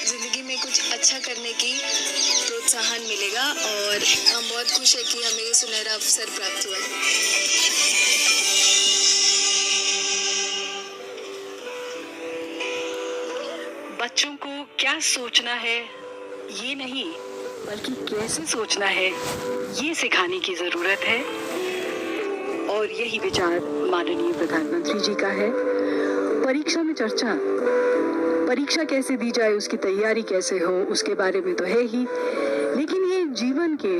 ज़िंदगी में कुछ अच्छा करने की प्रोत्साहन मिलेगा और हम बहुत खुश हैं कि हमें ये सुनहरा अवसर प्राप्त हुआ है। बच्चों को क्या सोचना है ये नहीं बल्कि कैसे सोचना है ये सिखाने की जरूरत है और यही विचार माननीय प्रधानमंत्री जी का है। परीक्षा में चर्चा, परीक्षा कैसे दी जाए, उसकी तैयारी कैसे हो, उसके बारे में तो है ही, लेकिन ये जीवन के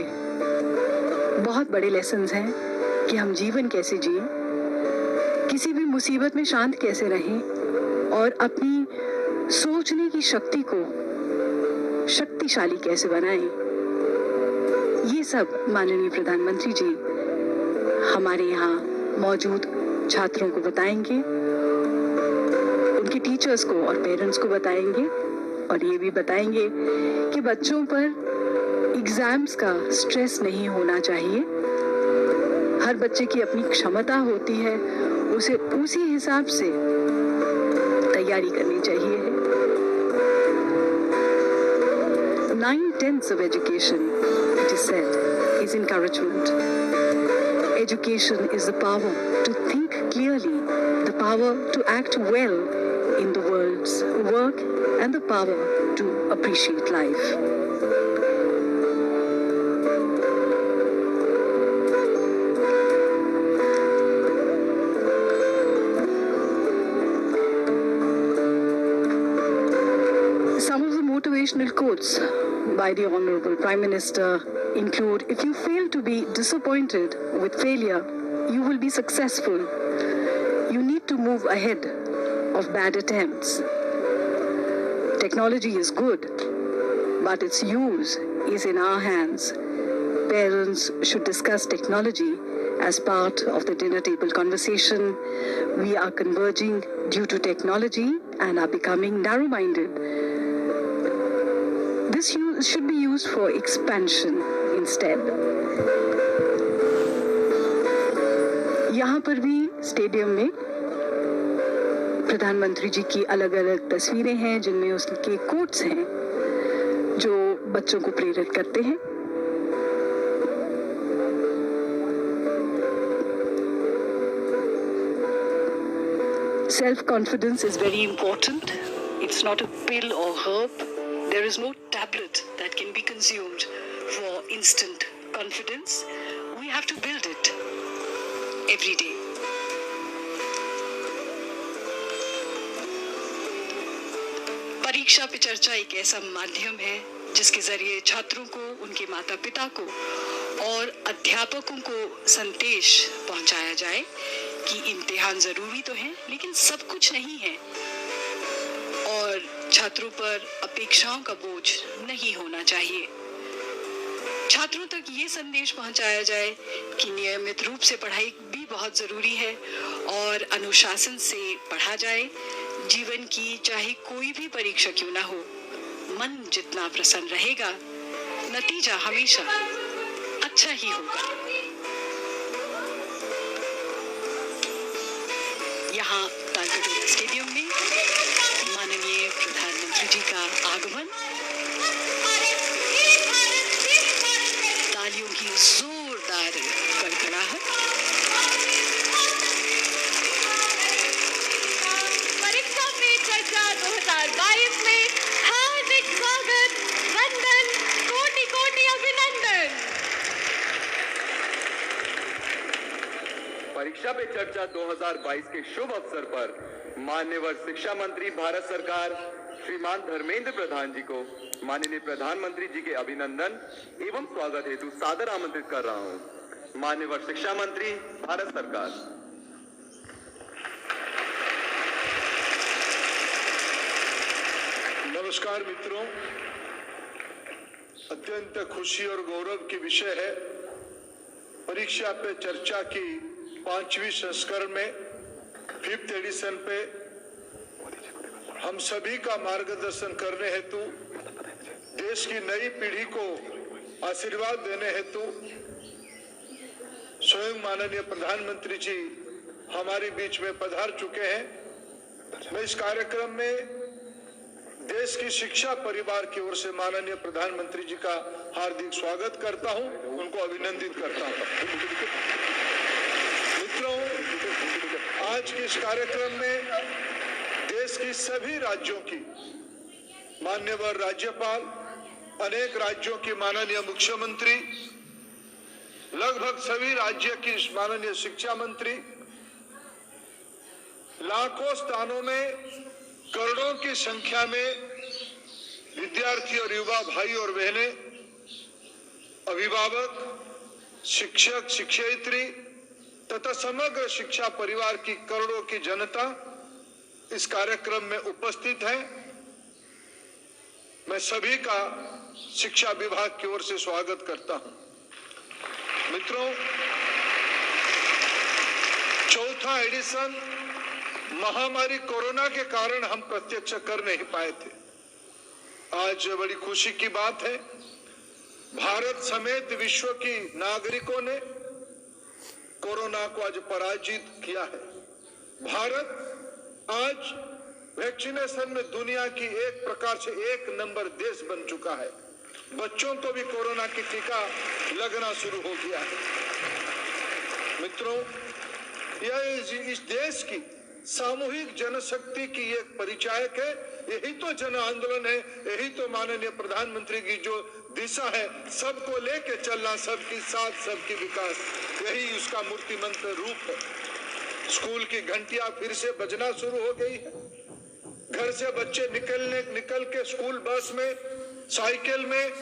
बहुत बड़े लेसन्स हैं कि हम जीवन कैसे जिए, किसी भी मुसीबत में शांत कैसे रहें और अपनी सोचने की शक्ति को शक्तिशाली कैसे बनाएं। ये सब माननीय प्रधानमंत्री जी हमारे यहाँ मौजूद छात्रों को बताएंगे, उनके टीचर्स को और पेरेंट्स को बताएंगे और ये भी बताएंगे कि बच्चों पर एग्जाम्स का स्ट्रेस नहीं होना चाहिए। हर बच्चे की अपनी क्षमता होती है, उसे उसी हिसाब से तैयारी करनी चाहिए। 9/10 of education, it is said, is encouragement. Education is the power to think clearly, the power to act well in the world's work, and the power to appreciate life. Some of the motivational quotes by the Honorable Prime Minister include, if you fail to be disappointed with failure, you will be successful. You need to move ahead of bad attempts. Technology is good, but its use is in our hands. Parents should discuss technology as part of the dinner table conversation. We are converging due to technology and are becoming narrow-minded. This should be used for expansion instead. यहाँ पर भी stadium में प्रधानमंत्री जी की अलग अलग तस्वीरें हैं जिनमें उसके कोट्स हैं जो बच्चों को प्रेरित करते हैं। Self-confidence is very important. It's not a pill or herb. There is no tablet that can be consumed for instant confidence. We have to build it every day. परीक्षा पे चर्चा एक ऐसा माध्यम है जिसके जरिए छात्रों को, उनके माता पिता को और अध्यापकों को संदेश पहुंचाया जाए कि इम्तिहान जरूरी तो है लेकिन सब कुछ नहीं है और छात्रों पर अपेक्षाओं का बोझ नहीं होना चाहिए। छात्रों तक ये संदेश पहुंचाया जाए कि नियमित रूप से पढ़ाई भी बहुत जरूरी है और अनुशासन से पढ़ा जाए। जीवन की चाहे कोई भी परीक्षा क्यों ना हो, मन जितना प्रसन्न रहेगा, नतीजा हमेशा अच्छा ही होगा। यहाँ तालकटोरा स्टेडियम में माननीय प्रधानमंत्री जी का आगमन, तालियों की जोरदार गड़गड़ाहट। परीक्षा पे चर्चा 2022 में हार्दिक स्वागत, वंदन, कोटि कोटि अभिनंदन। परीक्षा पे चर्चा 2022 के शुभ अवसर पर माननीय शिक्षा मंत्री भारत सरकार श्रीमान धर्मेंद्र प्रधान जी को माननीय प्रधानमंत्री जी के अभिनंदन एवं स्वागत हेतु सादर आमंत्रित कर रहा हूं। माननीय शिक्षा मंत्री भारत सरकार। नमस्कार मित्रों, अत्यंत खुशी और गौरव की विषय है परीक्षा पे चर्चा की 5वीं संस्करण में 5th एडिशन पे हम सभी का मार्गदर्शन करने हेतु, देश की नई पीढ़ी को आशीर्वाद देने हेतु स्वयं माननीय प्रधानमंत्री जी हमारे बीच में पधार चुके हैं। मैं इस कार्यक्रम में देश की शिक्षा परिवार की ओर से माननीय प्रधानमंत्री जी का हार्दिक स्वागत करता हूं, उनको अभिनंदित करता हूं। मित्रों, आज के इस कार्यक्रम में देश की सभी राज्यों की मान्यवर राज्यपाल, अनेक राज्यों की माननीय मुख्यमंत्री, लगभग सभी राज्य की माननीय शिक्षा मंत्री, लाखों स्थानों में करोड़ों की संख्या में विद्यार्थी और युवा भाई और बहनें, अभिभावक, शिक्षक, शिक्षयित्री तथा समग्र शिक्षा परिवार की करोड़ों की जनता इस कार्यक्रम में उपस्थित है। मैं सभी का शिक्षा विभाग की ओर से स्वागत करता हूं। मित्रों, चौथा एडिशन महामारी कोरोना के कारण हम प्रत्यक्ष कर नहीं पाए थे। आज बड़ी खुशी की बात है, भारत समेत विश्व की नागरिकों ने कोरोना को आज पराजित किया है। भारत आज वैक्सीनेशन में दुनिया की एक प्रकार से एक नंबर देश बन चुका है। बच्चों को भी कोरोना की टीका लगना शुरू हो गया है। मित्रों, यह इस देश की सामूहिक जनशक्ति की एक परिचायक है। यही तो जन आंदोलन है, यही तो माननीय प्रधानमंत्री की जो दिशा है, सबको लेके चलना, सबकी साथ सबकी विकास, यही उसका मूर्ति मंत्र रूप है। स्कूल की घंटियां फिर से बजना शुरू हो गई है। घर से बच्चे निकल के स्कूल बस में, साइकिल में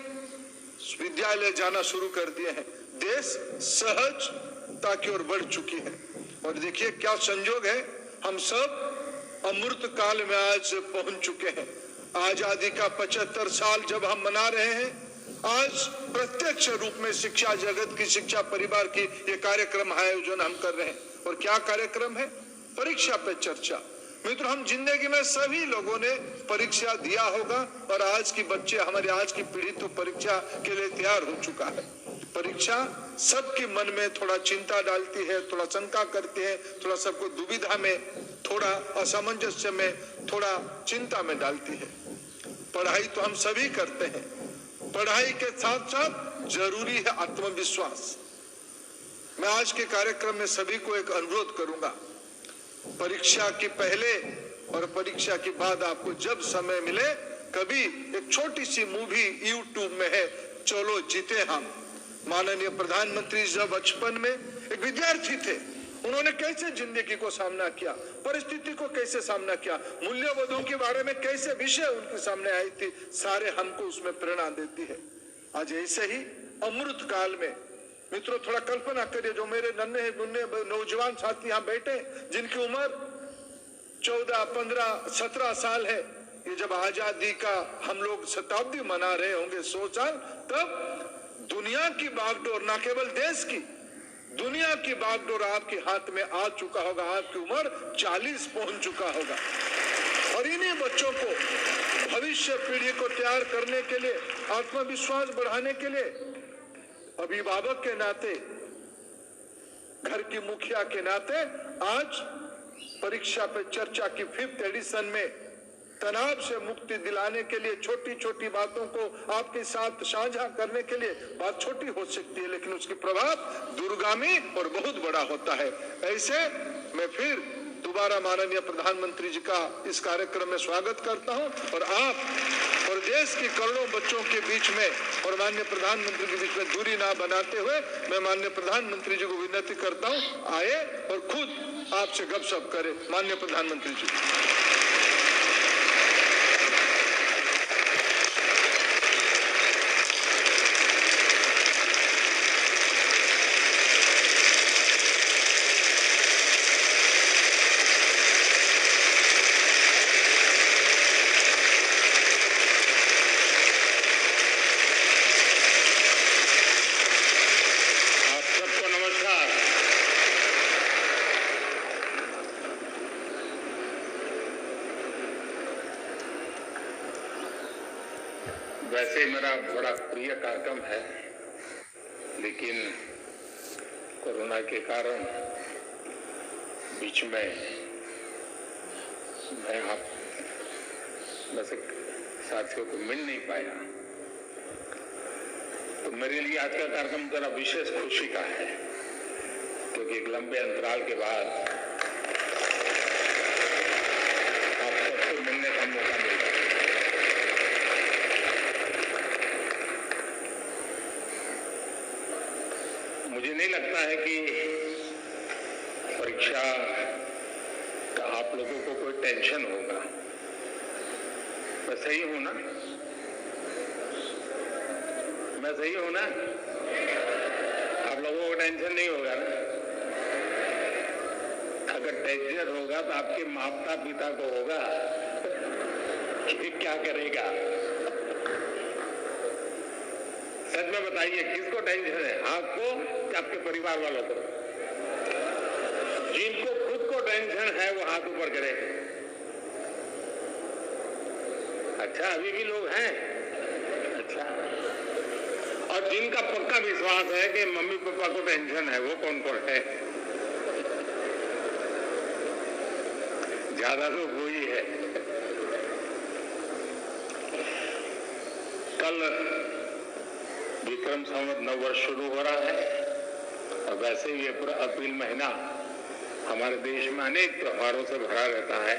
विद्यालय जाना शुरू कर दिए हैं। देश सहजता की ओर बढ़ चुकी है। और देखिए क्या संजोग है, हम सब अमृत काल में आज पहुंच चुके हैं। आजादी का 75 साल जब हम मना रहे हैं, आज प्रत्यक्ष रूप में शिक्षा जगत की, शिक्षा परिवार की ये कार्यक्रम आयोजन हम कर रहे हैं। और क्या कार्यक्रम है? परीक्षा पे चर्चा। मित्रों, हम जिंदगी में सभी लोगों ने परीक्षा दिया होगा और आज की बच्चे, हमारे आज की पीढ़ी तो परीक्षा के लिए तैयार हो चुका है। परीक्षा सबके मन में थोड़ा चिंता डालती है, थोड़ा शंका करती है, थोड़ा सबको दुविधा में, थोड़ा असमंजस्य में, थोड़ा चिंता में डालती है। पढ़ाई तो हम सभी करते हैं, पढ़ाई के साथ साथ जरूरी है आत्मविश्वास। मैं आज के कार्यक्रम में सभी को एक अनुरोध करूंगा, परीक्षा के पहले और परीक्षा के बाद आपको जब समय मिले, कभी एक छोटी सी मूवी यूट्यूब में है, चलो जीते हम। माननीय प्रधानमंत्री जब बचपन में एक विद्यार्थी थे, उन्होंने कैसे जिंदगी को सामना किया, परिस्थिति को कैसे सामना किया, मूल्यबोधों के बारे में कैसे विषय उनके सामने आई थी, सारे हमको उसमें प्रेरणा देती है। आज ऐसे ही अमृत काल में मित्रों, थोड़ा कल्पना करिए, जो मेरे नन्हे मुन्ने नौजवान साथी यहाँ बैठे, जिनकी उम्र 14, 15, 17 साल है, ये जब आजादी का हम लोग शताब्दी मना रहे होंगे, 100 साल, तब दुनिया की बागडोर, ना केवल देश की, दुनिया की बागडोर आपके हाथ में आ चुका होगा। आपकी उम्र 40 पहुंच चुका होगा। और इन्हीं बच्चों को भविष्य पीढ़ी को तैयार करने के लिए, आत्मविश्वास बढ़ाने के लिए, अभिभावक के नाते, घर की मुखिया के नाते, आज परीक्षा पे चर्चा की 5th एडिशन में तनाव से मुक्ति दिलाने के लिए, छोटी छोटी बातों को आपके साथ साझा करने के लिए, बात छोटी हो सकती है लेकिन उसकी प्रभाव दूरगामी और बहुत बड़ा होता है। ऐसे मैं फिर दोबारा माननीय प्रधानमंत्री जी का इस कार्यक्रम में स्वागत करता हूं और आप और देश के करोड़ों बच्चों के बीच में और माननीय प्रधानमंत्री के बीच में दूरी ना बनाते हुए मैं माननीय प्रधानमंत्री जी को विनती करता हूं, आए और खुद आपसे गपशप करें। माननीय प्रधानमंत्री जी। वैसे मेरा बड़ा प्रिय कार्यक्रम है, लेकिन कोरोना के कारण बीच में मैं आप में से साथियों को मिल नहीं पाया, तो मेरे लिए आज का कार्यक्रम जरा विशेष खुशी का है, क्योंकि एक लंबे अंतराल के बाद आप सबसे मिलने का मौका मिल रहा है। मुझे नहीं लगता है कि परीक्षा का आप लोगों को कोई टेंशन होगा। मैं सही हूं ना? मैं सही हूं ना? आप लोगों को टेंशन नहीं होगा ना? अगर टेंशन होगा तो आपके माता पिता को होगा कि क्या करेगा। सच में बताइए, किसको टेंशन है, आपको कि आपके परिवार वालों को? जिनको खुद को टेंशन है वो हाथ ऊपर करे। अच्छा, अभी भी लोग हैं? अच्छा, और जिनका पक्का विश्वास है कि मम्मी पापा को टेंशन है, वो कौन कौन है? ज्यादा लोग वही है। कल विक्रम संवत नव वर्ष शुरू हो रहा है, और वैसे ही अप्रैल महीना हमारे देश में अनेक त्योहारों से भरा रहता है।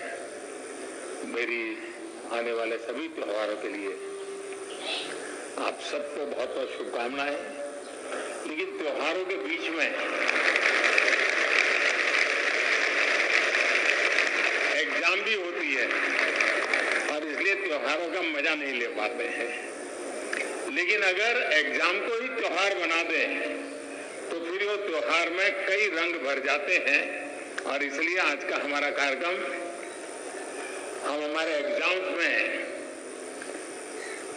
मेरी आने वाले सभी त्योहारों के लिए आप सबको बहुत बहुत शुभकामनाएं। लेकिन त्योहारों के बीच में एग्जाम भी होती है, और इसलिए त्योहारों का मजा नहीं ले पाते हैं। लेकिन अगर एग्जाम को ही त्योहार बना दें तो फिर वो त्योहार में कई रंग भर जाते हैं। और इसलिए आज का हमारा कार्यक्रम, हम हमारे एग्जाम्स में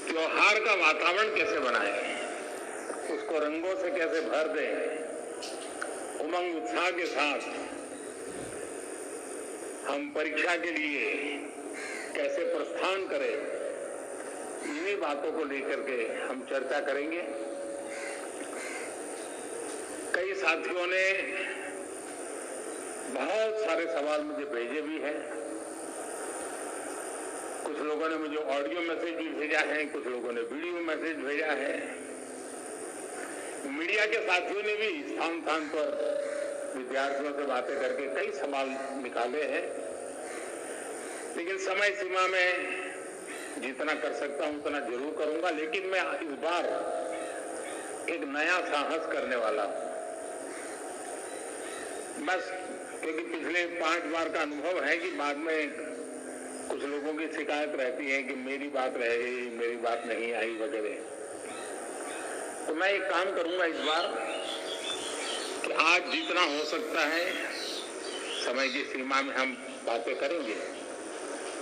त्योहार का वातावरण कैसे बनाएं, उसको रंगों से कैसे भर दें, उमंग उत्साह के साथ हम परीक्षा के लिए कैसे प्रस्थान करें, इन्हीं बातों को लेकर के हम चर्चा करेंगे। कई साथियों ने बहुत सारे सवाल मुझे भेजे भी हैं। कुछ लोगों ने मुझे ऑडियो मैसेज भी भेजा है, कुछ लोगों ने वीडियो मैसेज भेजा है। मीडिया के साथियों ने भी स्थान स्थान पर विद्यार्थियों से बातें करके कई सवाल निकाले हैं। लेकिन समय सीमा में जितना कर सकता हूं उतना जरूर करूंगा। लेकिन मैं इस बार एक नया साहस करने वाला हूं। बस, क्योंकि पिछले 5 बार का अनुभव है कि बाद में कुछ लोगों की शिकायत रहती है कि मेरी बात रह गई, मेरी बात नहीं आई वगैरह। तो मैं एक काम करूंगा इस बार कि आज जितना हो सकता है समय की सीमा में हम बातें करेंगे।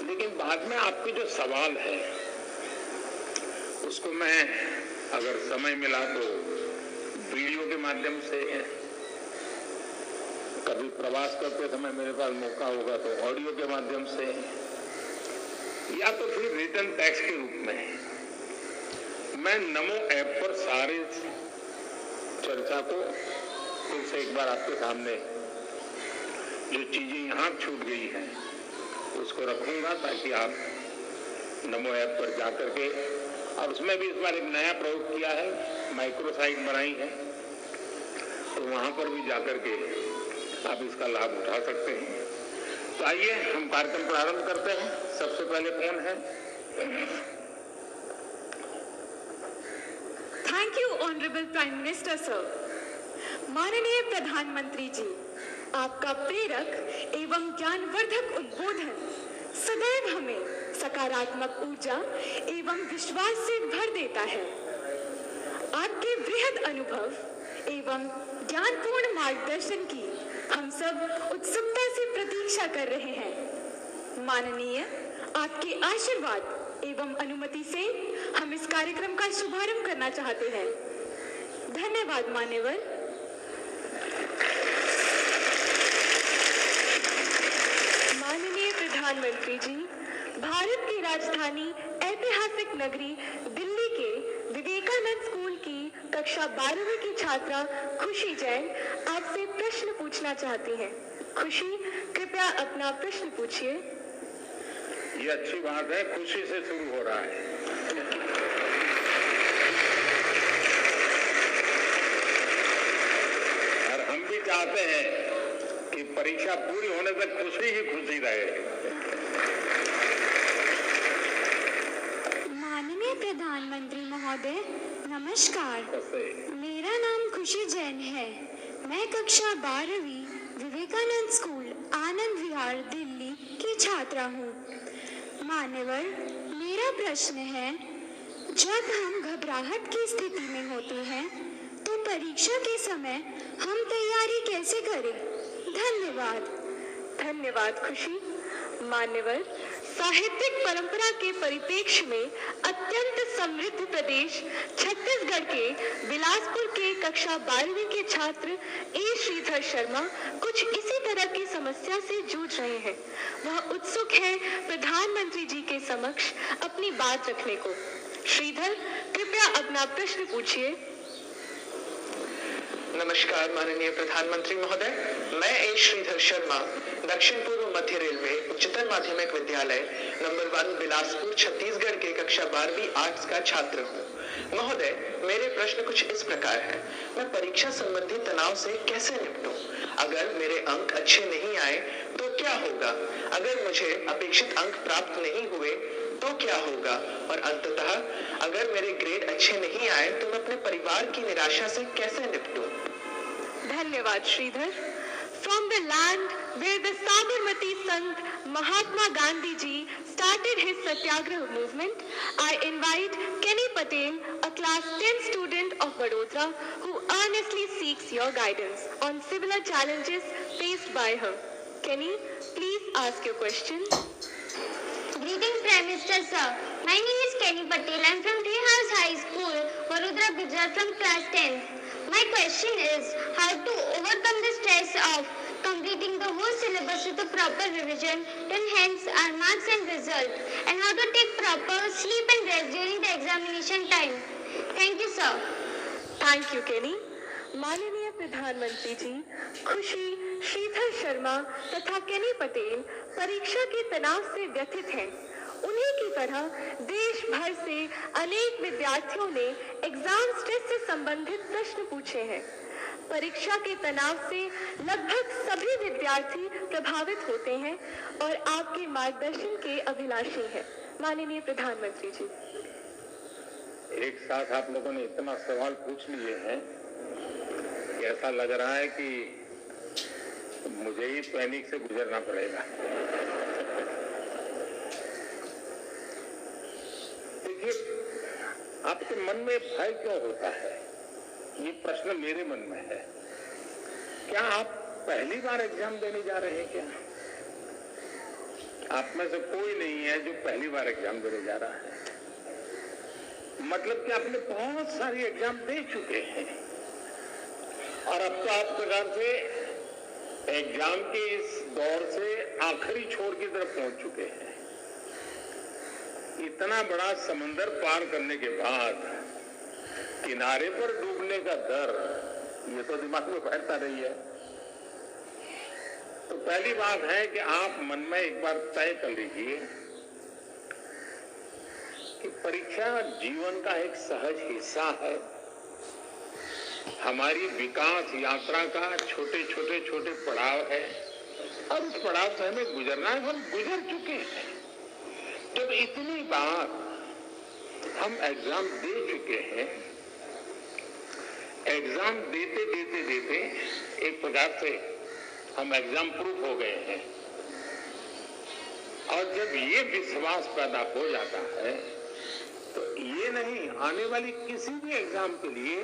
लेकिन बाद में आपके जो सवाल है उसको मैं, अगर समय मिला तो वीडियो के माध्यम से, कभी प्रवास करते समय मेरे पास मौका होगा तो ऑडियो के माध्यम से, या तो फिर रिटन टेक्स्ट के रूप में मैं नमो ऐप पर सारे चर्चा को फिर से एक बार आपके सामने, जो चीजें यहाँ छूट गई हैं उसको रखूंगा, ताकि आप नमो ऐप पर जाकर के, और उसमें भी इस बार एक नया प्रयोग किया है, माइक्रो साइट बनाई है, तो वहां पर भी जाकर के आप इसका लाभ उठा सकते हैं। तो आइए हम कार्यक्रम प्रारंभ करते हैं। सबसे पहले कौन है? Thank you honourable prime minister sir. माननीय प्रधानमंत्री जी, आपका प्रेरक एवं ज्ञानवर्धक उद्बोधन सदैव हमें सकारात्मक ऊर्जा एवं विश्वास से भर देता है। आपके वृहद अनुभव एवं ज्ञानपूर्ण मार्गदर्शन की हम सब उत्सुकता से प्रतीक्षा कर रहे हैं। माननीय, आपके आशीर्वाद एवं अनुमति से हम इस कार्यक्रम का शुभारंभ करना चाहते हैं। धन्यवाद मान्यवर। माननीय प्रधानमंत्री जी, भारत की राजधानी ऐतिहासिक नगरी दिल्ली के विवेकानंद स्कूल की कक्षा 12वीं की छात्रा खुशी जैन आपसे प्रश्न पूछना चाहती हैं। खुशी, कृपया अपना प्रश्न पूछिए। ये अच्छी बात है, खुशी से शुरू हो रहा है। और हम भी चाहते हैं कि परीक्षा पूरी होने तक खुशी ही खुशी रहे। माननीय प्रधानमंत्री महोदय, नमस्कार। मेरा नाम खुशी जैन है। मैं कक्षा 12वीं विवेकानंद स्कूल आनंद विहार दिल्ली की छात्रा हूँ। मान्यवर, मेरा प्रश्न है, जब हम घबराहट की स्थिति में होते हैं तो परीक्षा के समय हम तैयारी कैसे करें? धन्यवाद। धन्यवाद खुशी। मान्यवर, साहित्यिक परंपरा के परिप्रेक्ष्य में अत्यंत समृद्ध प्रदेश छत्तीसगढ़ के बिलासपुर के कक्षा 12वीं के छात्र ए श्रीधर शर्मा कुछ इसी तरह की समस्या से जूझ रहे हैं। वह उत्सुक है प्रधानमंत्री जी के समक्ष अपनी बात रखने को। श्रीधर, कृपया अपना प्रश्न पूछिए। नमस्कार माननीय प्रधानमंत्री महोदय, मैं ए श्रीधर शर्मा दक्षिण पूर्व मध्य रेलवे उच्चतर माध्यमिक विद्यालय नंबर 1 बिलासपुर छत्तीसगढ़ के कक्षा 12वीं आर्ट्स का छात्र हूँ। महोदय, मेरे प्रश्न कुछ इस प्रकार है। मैं परीक्षा संबंधी तनाव से कैसे निपटूं? अगर मेरे अंक अच्छे नहीं आए तो क्या होगा? अगर मुझे अपेक्षित अंक प्राप्त नहीं हुए तो क्या होगा? और अंततः अगर मेरे ग्रेड अच्छे नहीं आए तो मैं अपने परिवार की निराशा से कैसे निपटूं? धन्यवाद Shridhar. From the land where the Sabarmati Sant Mahatma Gandhi ji started his Satyagraha movement, I invite Kenny Patel, a class 10 student of Vadodara, who earnestly seeks your guidance on similar challenges faced by her. Kenny, please ask your question. Greetings, Prime Minister sir. My name is Kenny Patel. I am from Tree House High School, Vadodara, Gujarat, from class 10th. My question is how to overcome the stress of completing the whole syllabus with a proper revision to enhance our marks and result, and how to take proper sleep and rest during the examination time. Thank you, sir. Thank you, Kenny. माननीय प्रधानमंत्री जी, खुशी, श्रीधर शर्मा तथा केनी पटेल परीक्षा के तनाव से व्यथित हैं। उन्हीं की तरह देश भर से अनेक विद्यार्थियों ने एग्जाम स्ट्रेस से संबंधित प्रश्न पूछे हैं। परीक्षा के तनाव से लगभग सभी विद्यार्थी प्रभावित होते हैं और आपके मार्गदर्शन के अभिलाषी हैं। माननीय प्रधानमंत्री जी, एक साथ आप लोगों ने इतना सवाल पूछ लिए हैं कि ऐसा लग रहा है कि मुझे ही पैनिक से गुजरना पड़ेगा। देखिए, आपके मन में भय क्यों होता है? ये प्रश्न मेरे मन में है। क्या आप पहली बार एग्जाम देने जा रहे हैं? क्या आप में से कोई नहीं है जो पहली बार एग्जाम देने जा रहा है? मतलब कि आपने बहुत सारी एग्जाम दे चुके हैं और अब तो आप प्रकार से एग्जाम के इस दौर से आखिरी छोर की तरफ पहुंच चुके हैं। इतना बड़ा समंदर पार करने के बाद किनारे पर डूबने का डर, ये तो दिमाग में बैठता नहीं है। तो पहली बात है कि आप मन में एक बार तय कर लीजिए कि परीक्षा जीवन का एक सहज हिस्सा है। हमारी विकास यात्रा का छोटे छोटे पड़ाव है और उस पड़ाव से हमें गुजरना है। हम गुजर चुके हैं। जब इतनी बार हम एग्जाम दे चुके हैं, एग्जाम देते एक प्रकार से हम एग्जाम प्रूफ हो गए हैं। और जब ये विश्वास पैदा हो जाता है तो ये नहीं, आने वाली किसी भी एग्जाम के लिए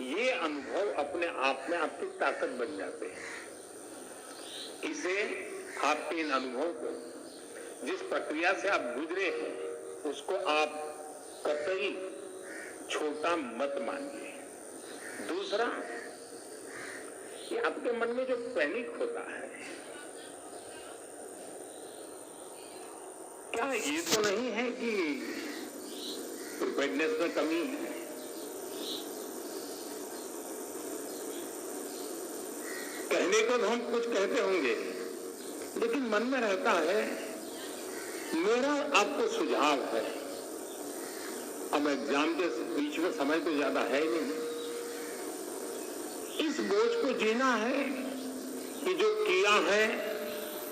ये अनुभव अपने आप में आपकी ताकत बन जाते हैं। इसे आपके इन अनुभव को, जिस प्रक्रिया से आप गुजरे हैं, उसको आप कतई छोटा मत मानिए। दूसरा, कि आपके मन में जो पैनिक होता है, क्या ये तो नहीं है कि प्रिपेयर्डनेस में कमी है? कहने को तो हम कुछ कहते होंगे, लेकिन मन में रहता है मेरा आपको सुझाव है, अब एग्जाम के बीच में समय तो ज्यादा है नहीं, इस बोझ को जीना है कि जो किया है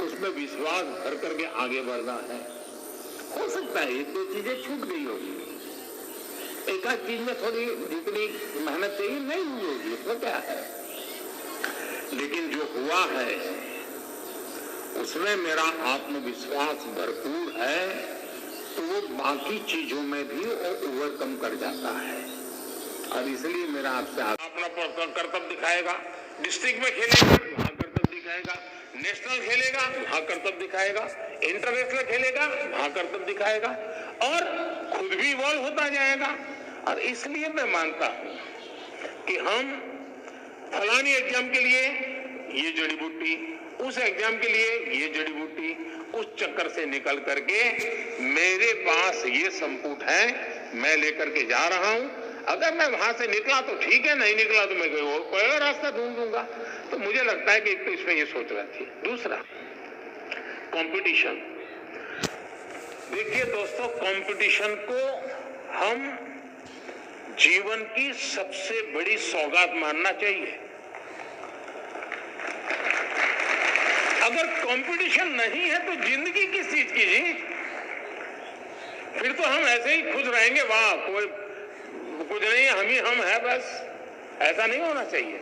उसमें विश्वास भर करके आगे बढ़ना है। हो सकता है एक दो चीजें छूट गई होगी, एक आध चीज में थोड़ी जितनी मेहनत चाहिए नहीं हुई होगी, उसमें क्या है, लेकिन जो हुआ है उसमें मेरा आत्मविश्वास भरपूर है, तो वो बाकी चीजों में भी वो ओवरकम कर जाता है। और इसलिए मेरा आपसे अपना कर्तव्य दिखाएगा, डिस्ट्रिक्ट में खेलेगा वहां कर्तव्य दिखाएगा, नेशनल खेलेगा वहां कर्तव्य दिखाएगा, इंटरनेशनल खेलेगा वहां कर्तव्य दिखाएगा, और खुद भी इवॉल्व होता जाएगा। और इसलिए मैं मानता हूं कि हम फलानी एग्जाम के लिए ये जड़ी बूटी, उस एग्जाम के लिए ये जड़ी बूटी, उस चक्कर से निकल करके मेरे पास ये संपुट है, मैं लेकर के जा रहा हूं। अगर मैं वहां से निकला तो ठीक है, नहीं निकला तो मैं कोई और रास्ता ढूंढ लूंगा। तो मुझे लगता है कि एक तो इसमें ये सोच रहती है। दूसरा, कंपटीशन। देखिए दोस्तों, कंपटीशन को हम जीवन की सबसे बड़ी सौगात मानना चाहिए। अगर कंपटीशन नहीं है तो जिंदगी किस चीज की जी? फिर तो हम ऐसे ही खुश रहेंगे, वाह कोई कुछ नहीं है, हम है बस। ऐसा नहीं होना चाहिए।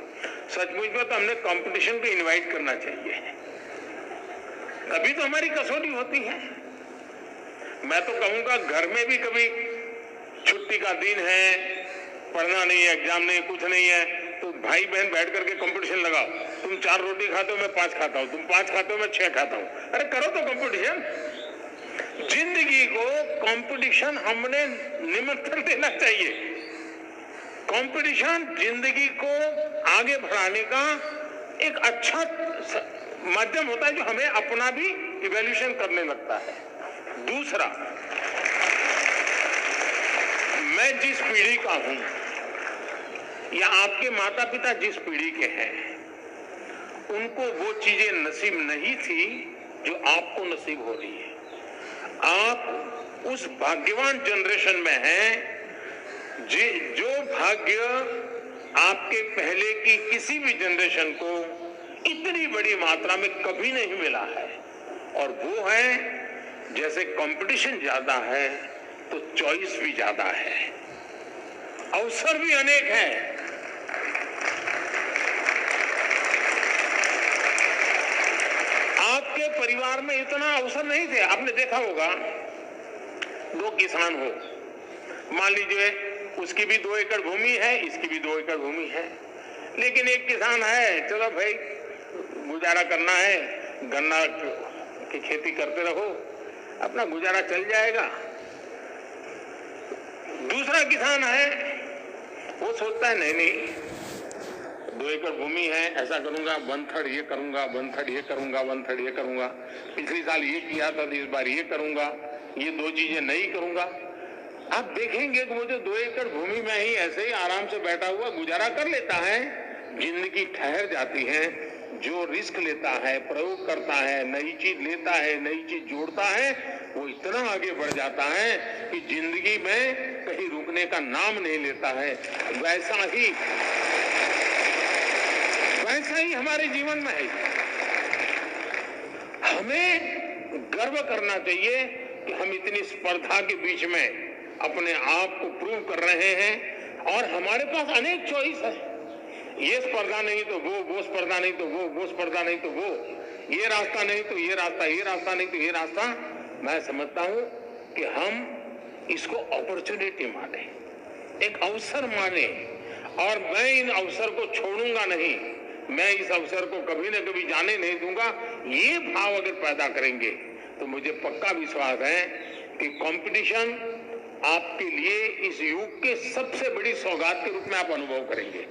सचमुच में तो हमने कंपटीशन को इनवाइट करना चाहिए, तभी तो हमारी कसौटी होती है। मैं तो कहूंगा घर में भी कभी छुट्टी का दिन है, पढ़ना नहीं है, एग्जाम नहीं, कुछ नहीं है, तो भाई बहन बैठ करके कंपटीशन लगाओ। तुम 4 रोटी खाते हो, मैं 5 खाता हूं, तुम 5 खाते हो, मैं 6 खाता हूं। अरे करो तो कंपटीशन। जिंदगी को कंपटीशन हमने निमंत्रण देना चाहिए। कंपटीशन जिंदगी को आगे बढ़ाने का एक अच्छा माध्यम होता है, जो हमें अपना भी इवैल्यूएशन करने लगता है। दूसरा, मैं जिस पीढ़ी का हूं या आपके माता पिता जिस पीढ़ी के हैं, उनको वो चीजें नसीब नहीं थी जो आपको नसीब हो रही है। आप उस भाग्यवान जनरेशन में हैं जो भाग्य आपके पहले की किसी भी जनरेशन को इतनी बड़ी मात्रा में कभी नहीं मिला है। और वो है, जैसे कंपटीशन ज्यादा है तो चॉइस भी ज्यादा है, अवसर भी अनेक हैं। आपके परिवार में इतना अवसर नहीं थे। आपने देखा होगा, 2 किसान हो, मान लीजिए उसकी भी 2 एकड़ भूमि है, इसकी भी 2 एकड़ भूमि है, लेकिन एक किसान है, चलो भाई गुजारा करना है, गन्ना की खेती करते रहो, अपना गुजारा चल जाएगा। दूसरा किसान है, वो सोचता है नहीं 2 एकड़ भूमि है, ऐसा करूंगा, 1/3 ये करूंगा, 1/3 ये करूंगा, 1/3 ये करूंगा, पिछले साल ये किया था, इस बार ये करूंगा, ये 2 चीजें नहीं करूंगा। आप देखेंगे कि वो जो 2 एकड़ भूमि में ही ऐसे ही आराम से बैठा हुआ गुजारा कर लेता है। जिंदगी ठहर जाती है। जो रिस्क लेता है, प्रयोग करता है, नई चीज लेता है, नई चीज जोड़ता है, वो इतना आगे बढ़ जाता है कि जिंदगी में कहीं रुकने का नाम नहीं लेता है। वैसा ही हमारे जीवन में है। हमें गर्व करना चाहिए कि हम इतनी स्पर्धा के बीच में अपने आप को प्रूव कर रहे हैं, और हमारे पास अनेक चॉइस है। ये स्पर्धा नहीं तो वो स्पर्धा नहीं तो वो स्पर्धा नहीं तो वो, ये रास्ता नहीं तो ये रास्ता, ये रास्ता नहीं तो ये रास्ता। मैं समझता हूं कि हम इसको अपॉर्चुनिटी माने, एक अवसर माने, और मैं इन अवसर को छोड़ूंगा नहीं, मैं इस अवसर को कभी न कभी जाने नहीं दूंगा। ये भाव अगर पैदा करेंगे तो मुझे पक्का विश्वास है कि कंपटीशन आपके लिए इस युग के सबसे बड़ी सौगात के रूप में आप अनुभव करेंगे।